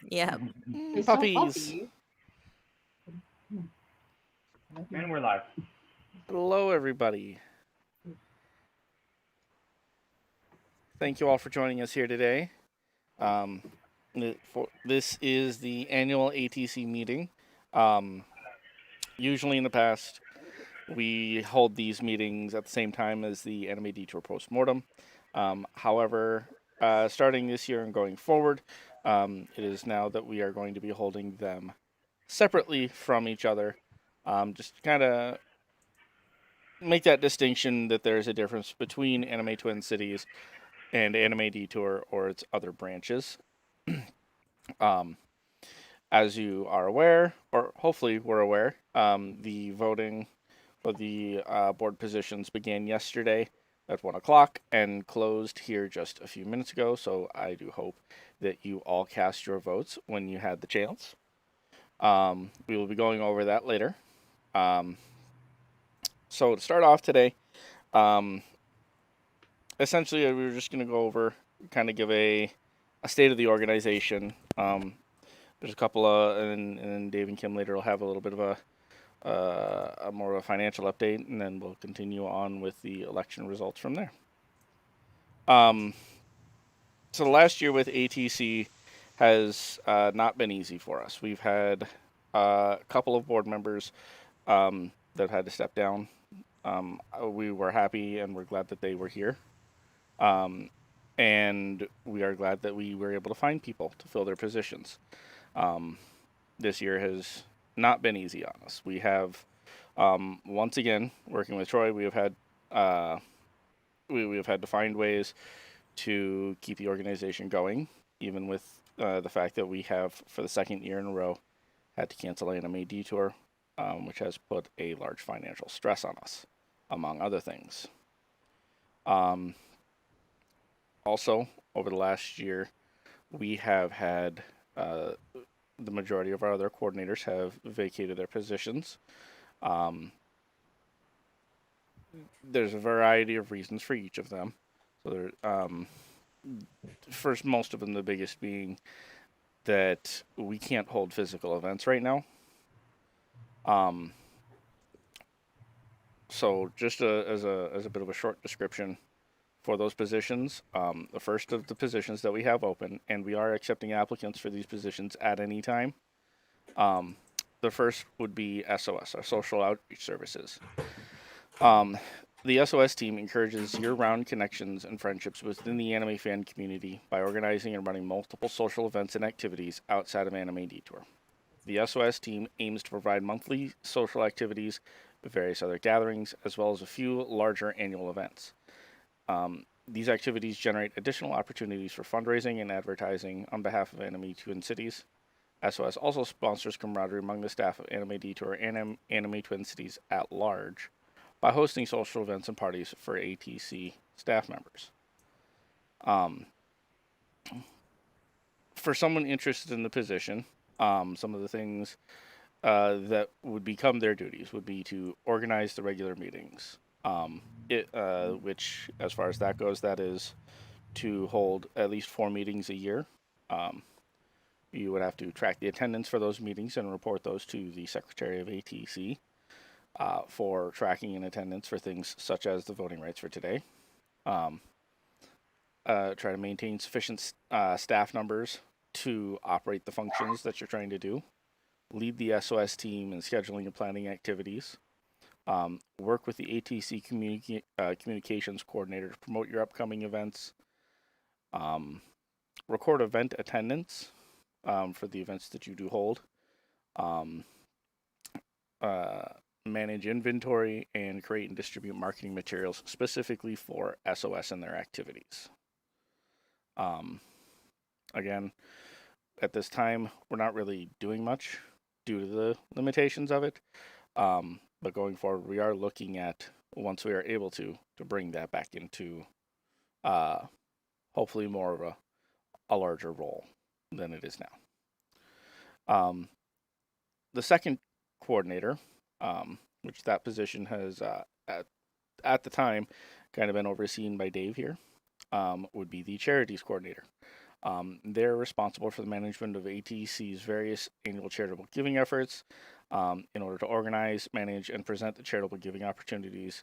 Yeah. Puppies. And we're live. Hello, everybody. Thank you all for joining us here today. This is the annual ATC meeting. Usually in the past, we hold these meetings at the same time as the Anime Detour Postmortem. However, starting this year and going forward, it is now that we are going to be holding them separately from each other. Just kind of make that distinction that there's a difference between Anime Twin Cities and Anime Detour or its other branches. As you are aware, or hopefully were aware, the voting for the board positions began yesterday at 1 o'clock and closed here just a few minutes ago. So I do hope that you all cast your votes when you had the chance. We will be going over that later. So to start off today, essentially we were just going to go over, kind of give a state of the organization. There's a couple of, and then Dave and Kim later will have a little bit of a more of a financial update, and then we'll continue on with the election results from there. So the last year with ATC has not been easy for us. We've had a couple of board members that had to step down. We were happy and we're glad that they were here. And we are glad that we were able to find people to fill their positions. This year has not been easy on us. We have, once again, working with Troy, we have had we have had to find ways to keep the organization going, even with the fact that we have, for the second year in a row, had to cancel Anime Detour, which has put a large financial stress on us, among other things. Also, over the last year, we have had the majority of our other coordinators have vacated their positions. There's a variety of reasons for each of them. So first, most of them, the biggest being that we can't hold physical events right now. So just as a bit of a short description for those positions, the first of the positions that we have open, and we are accepting applicants for these positions at any time. The first would be SOS, our Social Outreach Services. The SOS team encourages year-round connections and friendships within the anime fan community by organizing and running multiple social events and activities outside of Anime Detour. The SOS team aims to provide monthly social activities, various other gatherings, as well as a few larger annual events. These activities generate additional opportunities for fundraising and advertising on behalf of Anime Twin Cities. SOS also sponsors camaraderie among the staff of Anime Detour and Anime Twin Cities at large by hosting social events and parties for ATC staff members. For someone interested in the position, some of the things that would become their duties would be to organize the regular meetings, which, as far as that goes, that is to hold at least 4 meetings a year. You would have to track the attendance for those meetings and report those to the Secretary of ATC for tracking and attendance for things such as the voting rights for today. Try to maintain sufficient staff numbers to operate the functions that you're trying to do. Lead the SOS team in scheduling and planning activities. Work with the ATC communications coordinator to promote your upcoming events. Record event attendance for the events that you do hold. Manage inventory and create and distribute marketing materials specifically for SOS and their activities. Again, at this time, we're not really doing much due to the limitations of it. But going forward, we are looking at, once we are able to bring that back into hopefully more of a larger role than it is now. The second coordinator, which that position has at the time kind of been overseen by Dave here, would be the charities coordinator. They're responsible for the management of ATC's various annual charitable giving efforts in order to organize, manage, and present the charitable giving opportunities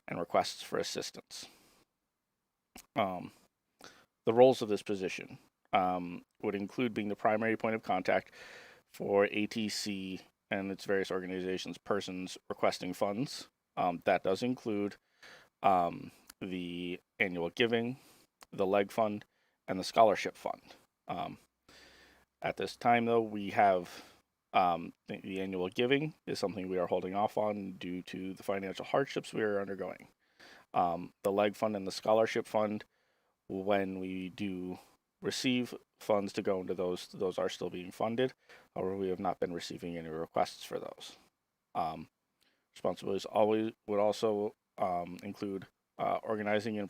and requests for assistance. The roles of this position would include being the primary point of contact for ATC and its various organizations, persons requesting funds. That does include the annual giving, the leg fund, and the scholarship fund. At this time, though, we have the annual giving is something we are holding off on due to the financial hardships we are undergoing. The leg fund and the scholarship fund, when we do receive funds to go into those are still being funded. However, we have not been receiving any requests for those. Responsibilities always would also include organizing and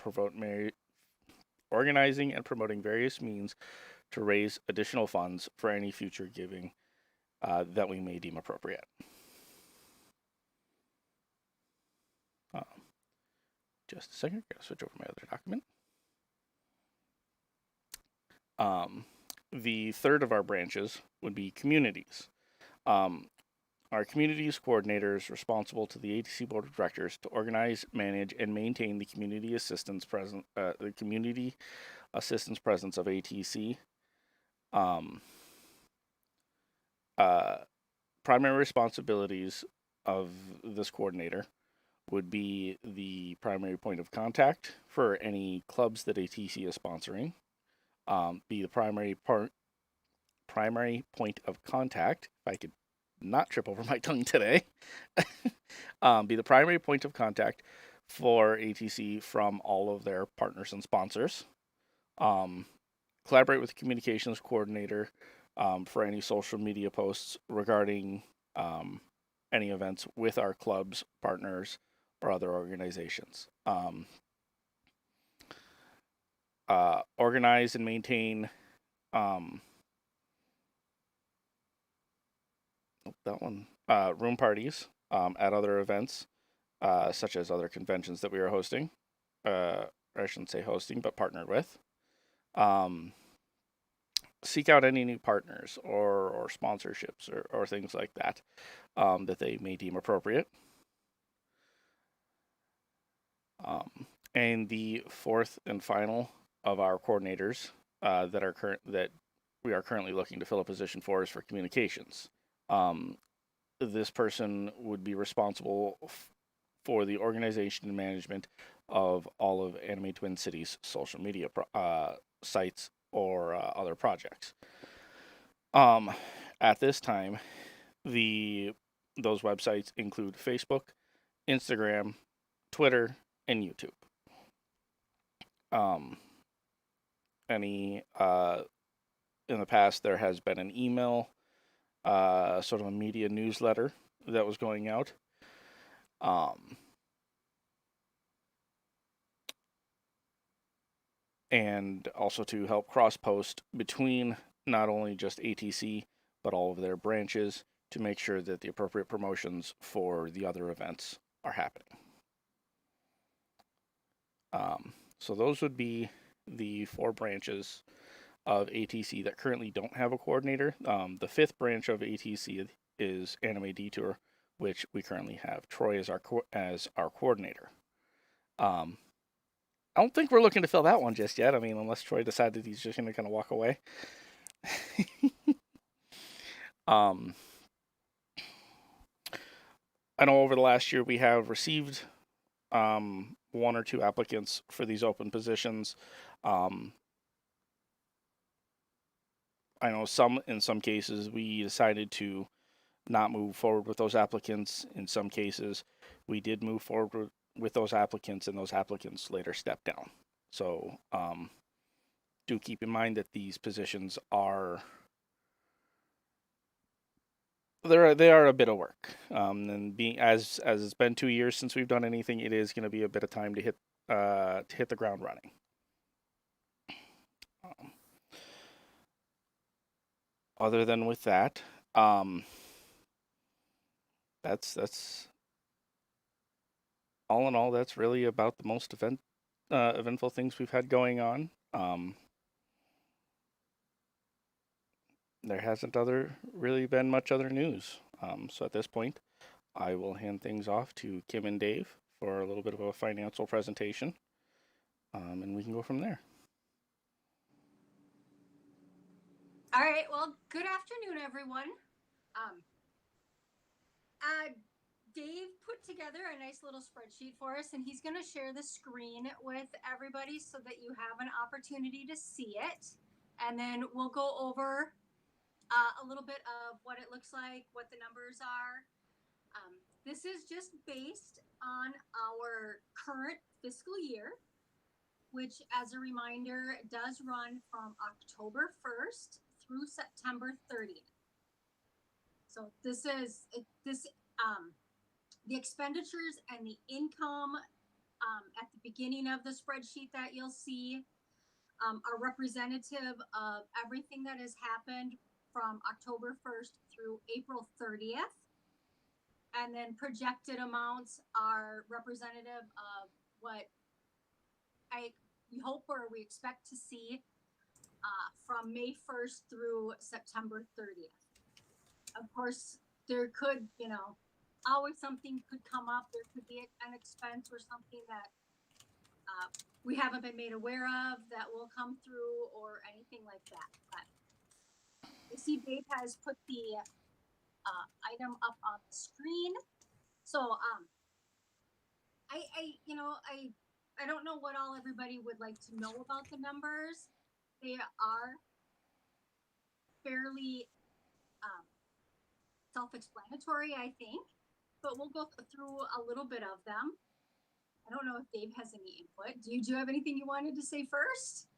promoting various means to raise additional funds for any future giving that we may deem appropriate. Just a second, gotta switch over my other document. The third of our branches would be communities. Our communities coordinator is responsible to the ATC Board of Directors to organize, manage, and maintain the community assistance presence of ATC. Primary responsibilities of this coordinator would be the primary point of contact for any clubs that ATC is sponsoring. Be the primary point of contact, if I could not trip over my tongue today, be the primary point of contact for ATC from all of their partners and sponsors. Collaborate with the communications coordinator for any social media posts regarding any events with our clubs, partners, or other organizations. Organize and maintain room parties at other events, such as other conventions that we are hosting. I shouldn't say hosting, but partnered with. Seek out any new partners or sponsorships or things like that that they may deem appropriate. And the fourth and final of our coordinators that we are currently looking to fill a position for is for communications. This person would be responsible for the organization and management of all of Anime Twin Cities' social media sites or other projects. At this time, those websites include Facebook, Instagram, Twitter, and YouTube. In the past, there has been an email, sort of a media newsletter that was going out. And also to help cross-post between not only just ATC, but all of their branches to make sure that the appropriate promotions for the other events are happening. So those would be the 4 branches of ATC that currently don't have a coordinator. The 5th branch of ATC is Anime Detour, which we currently have Troy as our coordinator. I don't think we're looking to fill that one just yet. I mean, unless Troy decided he's just going to kind of walk away. I know over the last year we have received 1 or 2 applicants for these open positions. I know in some cases we decided to not move forward with those applicants. In some cases, we did move forward with those applicants, and those applicants later stepped down. So do keep in mind that these positions they are a bit of work. And being as it's been 2 years since we've done anything, it is going to be a bit of time to hit the ground running. Other than with that, that's all in all. That's really about the most eventful things we've had going on. there hasn't really been much other news. So at this point, I will hand things off to Kim and Dave for a little bit of a financial presentation, and we can go from there. All right. Well, good afternoon, everyone. Dave put together a nice little spreadsheet for us, and he's going to share the screen with everybody so that you have an opportunity to see it. And then we'll go over a little bit of what it looks like, what the numbers are. This is just based on our current fiscal year, which, as a reminder, does run from October 1st through September 30th. So this is the expenditures and the income at the beginning of the spreadsheet that you'll see are representative of everything that has happened from October 1st through April 30th. And then projected amounts are representative of what we hope or we expect to see from May 1st through September 30th. Of course, there could, always something could come up. There could be an expense or something that we haven't been made aware of that will come through or anything like that. But I see Dave has put the item up on the screen. So I don't know what all everybody would like to know about the numbers. They are fairly self-explanatory, I think, but we'll go through a little bit of them. I don't know if Dave has any input. Do you have anything you wanted to say first?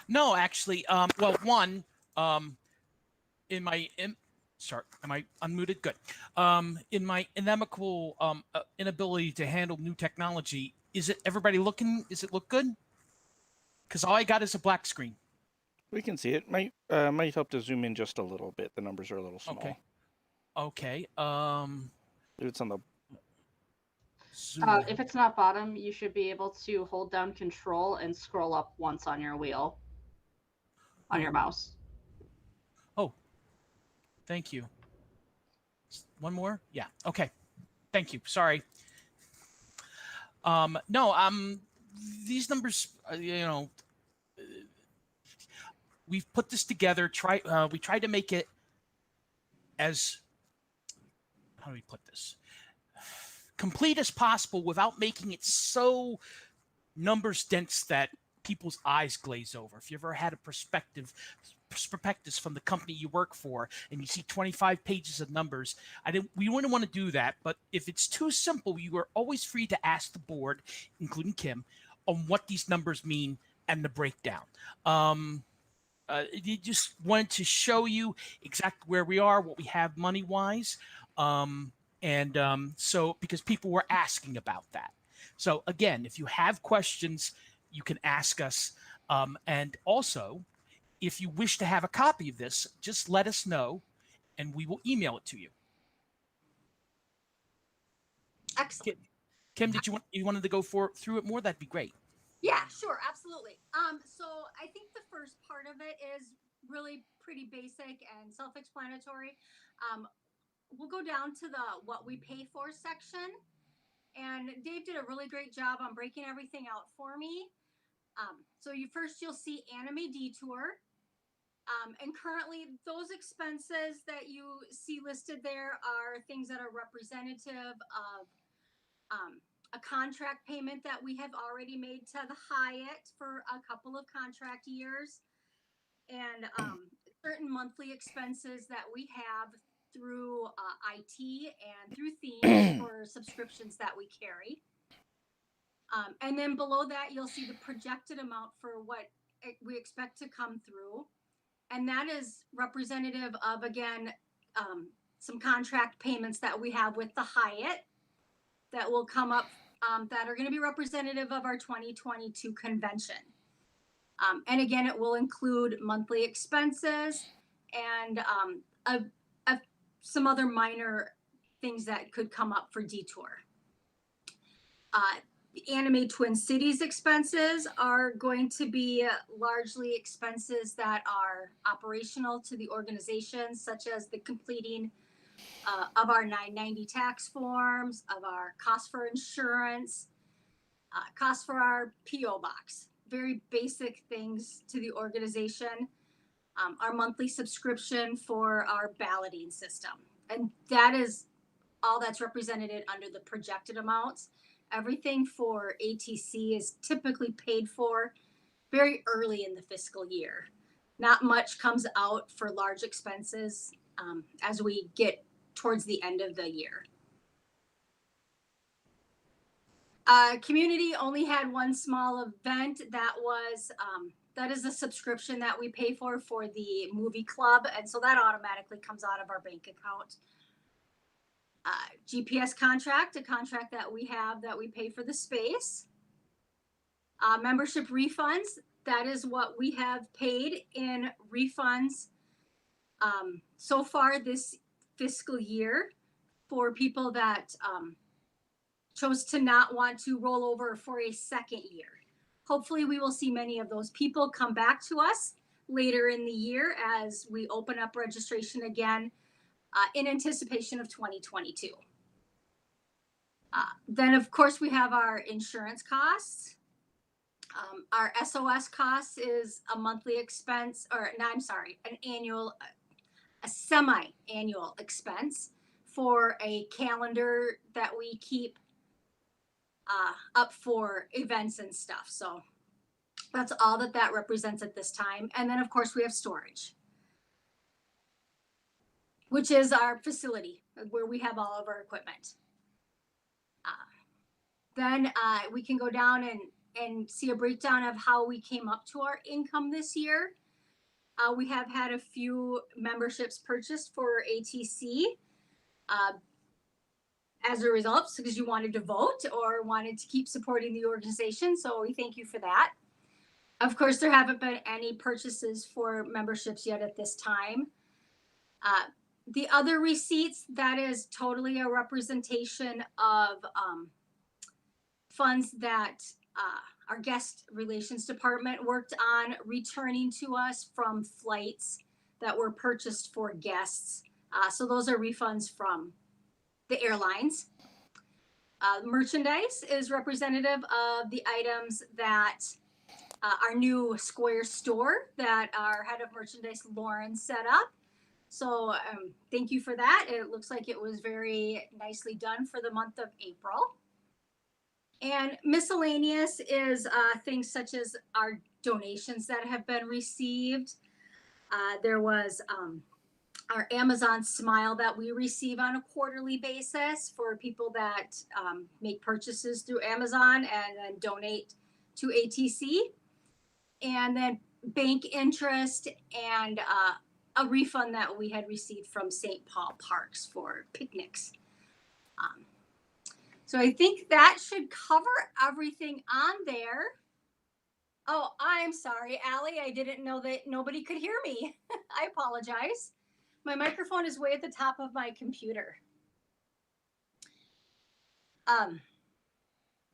No, actually, well, one, am I unmuted? Good. In my inimical inability to handle new technology, is it look good? Because all I got is a black screen. We can see it. Might help to zoom in just a little bit. The numbers are a little small. Okay. It's on the. If it's not bottom, you should be able to hold down Control and scroll up once on your wheel, on your mouse. Oh, thank you. One more? Yeah. Okay. Thank you. Sorry. No. These numbers, we've put this together. We tried to make it as, how do we put this, complete as possible without making it so numbers dense that people's eyes glaze over. If you ever had a prospectus from the company you work for and you see 25 pages of numbers, we wouldn't want to do that. But if it's too simple, you are always free to ask the board, including Kim, on what these numbers mean and the breakdown. You just wanted to show you exactly where we are, what we have money-wise. So because people were asking about that. So again, if you have questions, you can ask us. And also, if you wish to have a copy of this, just let us know and we will email it to you. Excellent. Kim, you wanted to go through it more? That'd be great. Yeah, sure, absolutely. So I think the first part of it is really pretty basic and self-explanatory. We'll go down to the what we pay for section, and Dave did a really great job on breaking everything out for me. So you'll see Anime Detour, and currently those expenses that you see listed there are things that are representative of a contract payment that we have already made to the Hyatt for a couple of contract years, and certain monthly expenses that we have through IT and through themes for subscriptions that we carry. And then below that, you'll see the projected amount for what we expect to come through. And that is representative of, again, some contract payments that we have with the Hyatt that will come up that are going to be representative of our 2022 convention. And again, it will include monthly expenses and some other minor things that could come up for Detour. The Anime Twin Cities expenses are going to be largely expenses that are operational to the organization, such as the completing of our 990 tax forms, of our cost for insurance, cost for our PO box. Very basic things to the organization. Our monthly subscription for our balloting system. And that is all that's represented under the projected amounts. Everything for ATC is typically paid for very early in the fiscal year. Not much comes out for large expenses as we get towards the end of the year. Community only had one small event that was that is a subscription that we pay for the movie club, and so that automatically comes out of our bank account. GPS contract, a contract that we have that we pay for the space. Membership refunds, that is what we have paid in refunds so far this fiscal year for people that chose to not want to roll over for a second year. Hopefully we will see many of those people come back to us later in the year as we open up registration again in anticipation of 2022. Then of course we have our insurance costs. Our SOS costs is a monthly expense, or no, I'm sorry, a semi-annual expense for a calendar that we keep up for events and stuff. So that's all that represents at this time. And then of course we have storage, which is our facility where we have all of our equipment. Then we can go down and see a breakdown of how we came up to our income this year. We have had a few memberships purchased for ATC as a result, because you wanted to vote or wanted to keep supporting the organization. So we thank you for that. Of course, there haven't been any purchases for memberships yet at this time. The other receipts, that is totally a representation of funds that our guest relations department worked on returning to us from flights that were purchased for guests. So those are refunds from the airlines. Merchandise is representative of the items that our new Square store that our head of merchandise, Lauren, set up. So thank you for that. It looks like it was very nicely done for the month of April. And miscellaneous is things such as our donations that have been received. There was our Amazon Smile that we receive on a quarterly basis for people that make purchases through Amazon and then donate to ATC. And then bank interest and a refund that we had received from St. Paul Parks for picnics. So I think that should cover everything on there. Oh, I'm sorry, Allie. I didn't know that nobody could hear me. I apologize. My microphone is way at the top of my computer.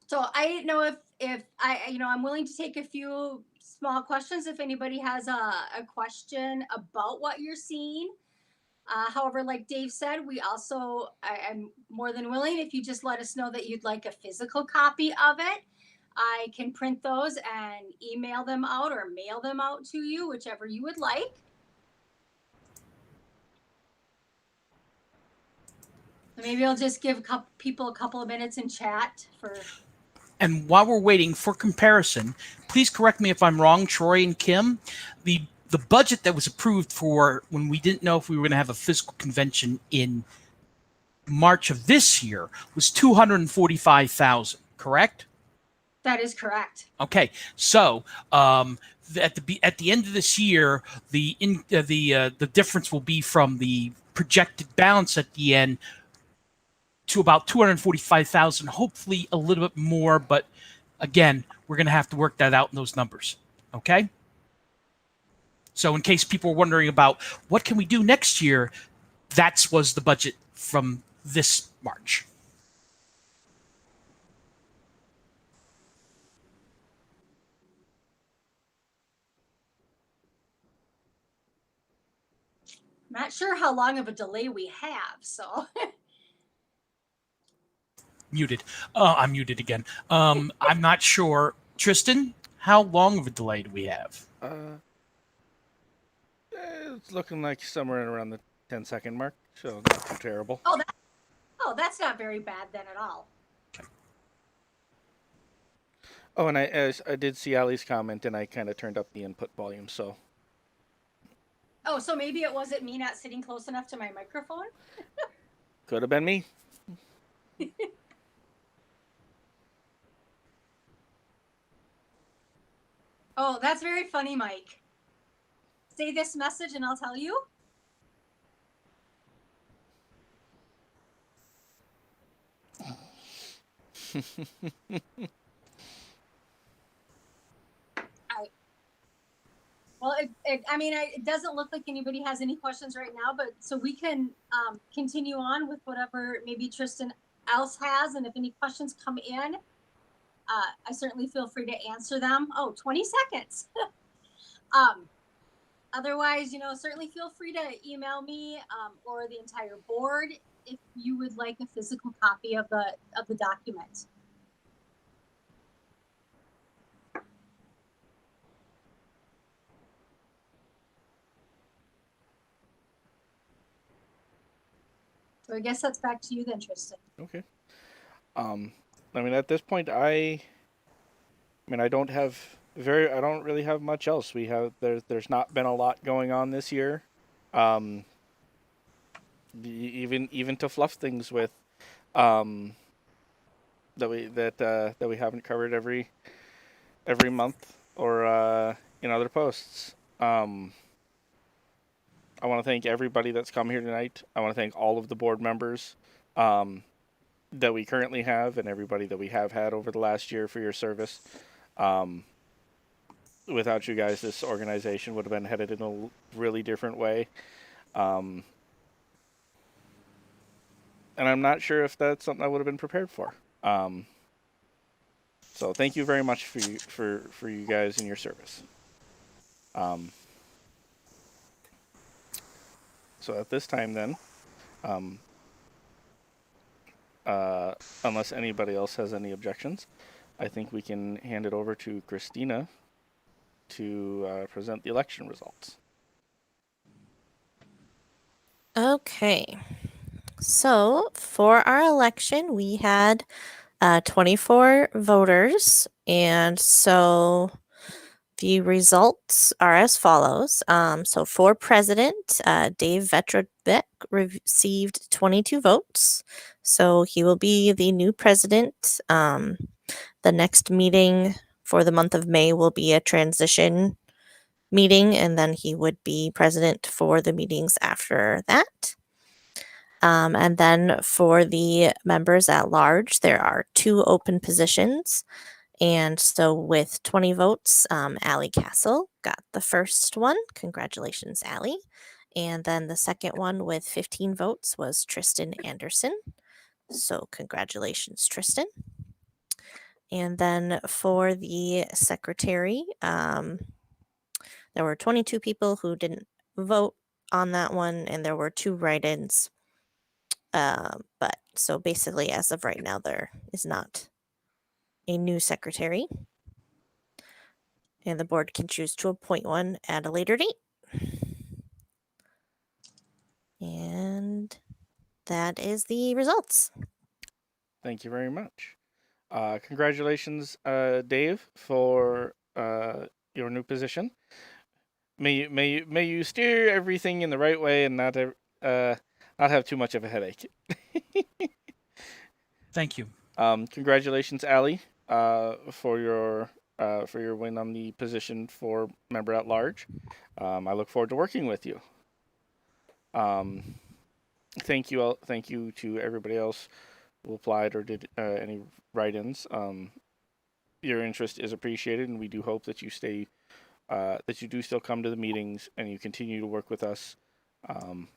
So I didn't know if I'm willing to take a few small questions if anybody has a question about what you're seeing. However, like Dave said, I'm more than willing if you just let us know that you'd like a physical copy of it. I can print those and email them out or mail them out to you, whichever you would like. Maybe I'll just give people a couple of minutes in chat for. And while we're waiting for comparison, please correct me if I'm wrong, Troy and Kim. The budget that was approved for when we didn't know if we were going to have a physical convention in March of this year was $245,000, correct? That is correct. Okay, so at the end of this year, the difference will be from the projected balance at the end to about $245,000, hopefully a little bit more, but again, we're going to have to work that out in those numbers. Okay. So in case people are wondering about what can we do next year, that was the budget from this March. Not sure how long of a delay we have, so. Muted. I'm muted again. I'm not sure. Tristan, how long of a delay do we have? It's looking like somewhere around the 10-second mark, so not too terrible. Oh, that's not very bad then at all. Oh, and I did see Ali's comment, and I kind of turned up the input volume, so. Oh, so maybe it wasn't me not sitting close enough to my microphone? Could have been me. Oh, that's very funny, Mike. Say this message and I'll tell you. Well, it doesn't look like anybody has any questions right now, but so we can continue on with whatever maybe Tristan else has. And if any questions come in, I certainly feel free to answer them. Oh, 20 seconds. Otherwise, certainly feel free to email me or the entire board if you would like a physical copy of the document. So I guess that's back to you then, Tristan. Okay. I mean, at this point, I don't really have much else. There's not been a lot going on this year. Even to fluff things with, that we haven't covered every month or in other posts. I want to thank everybody that's come here tonight. I want to thank all of the board members that we currently have and everybody that we have had over the last year for your service. Without you guys, this organization would have been headed in a really different way. And I'm not sure if that's something I would have been prepared for. So thank you very much for you guys and your service. So at this time then, unless anybody else has any objections, I think we can hand it over to Christina to present the election results. Okay. So for our election, we had 24 voters, and so the results are as follows. So for president, Dave Vetrovic received 22 votes. So he will be the new president. The next meeting for the month of May will be a transition meeting, and then he would be president for the meetings after that. And then for the members at large, there are 2 open positions. And so with 20 votes, Allie Castle got the first one. Congratulations, Allie. And then the second one with 15 votes was Tristan Anderson. So congratulations, Tristan. And then for the secretary, there were 22 people who didn't vote on that one, and there were 2 write-ins. But so basically, as of right now, there is not a new secretary. And the board can choose to appoint one at a later date. And that is the results. Thank you very much. Congratulations, Dave, for your new position. May you steer everything in the right way and not have too much of a headache. Thank you. Congratulations, Allie, for your win on the position for member at large. I look forward to working with you. Thank you to everybody else who applied or did any write-ins. Your interest is appreciated, and we do hope that you stay, that you do still come to the meetings and you continue to work with us, on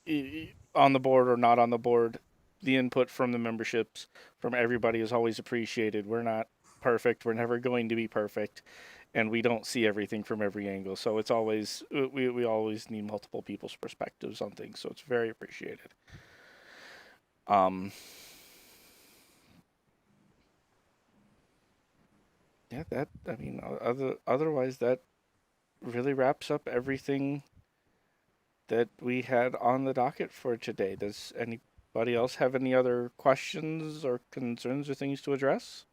the board or not on the board. The input from the memberships, from everybody, is always appreciated. We're not perfect. We're never going to be perfect. and we don't see everything from every angle. So it's always we always need multiple people's perspectives on things. So it's very appreciated. Yeah, otherwise that really wraps up everything that we had on the docket for today. Does anybody else have any other questions or concerns or things to address?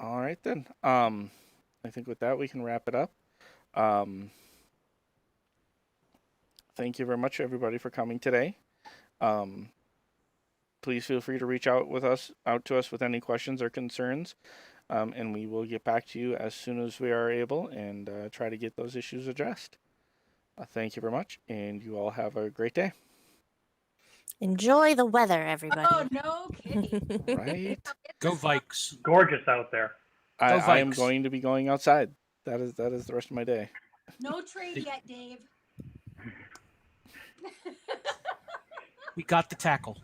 All right then. I think with that we can wrap it up. Thank you very much, everybody, for coming today. Please feel free to reach out to us with any questions or concerns, and we will get back to you as soon as we are able and try to get those issues addressed. Thank you very much, and you all have a great day. Enjoy the weather, everybody. Oh, no kidding. Right? Go Vikes. Gorgeous out there. I am Vikes. going to be going outside. That is the rest of my day. No trade yet, Dave. We got the tackle.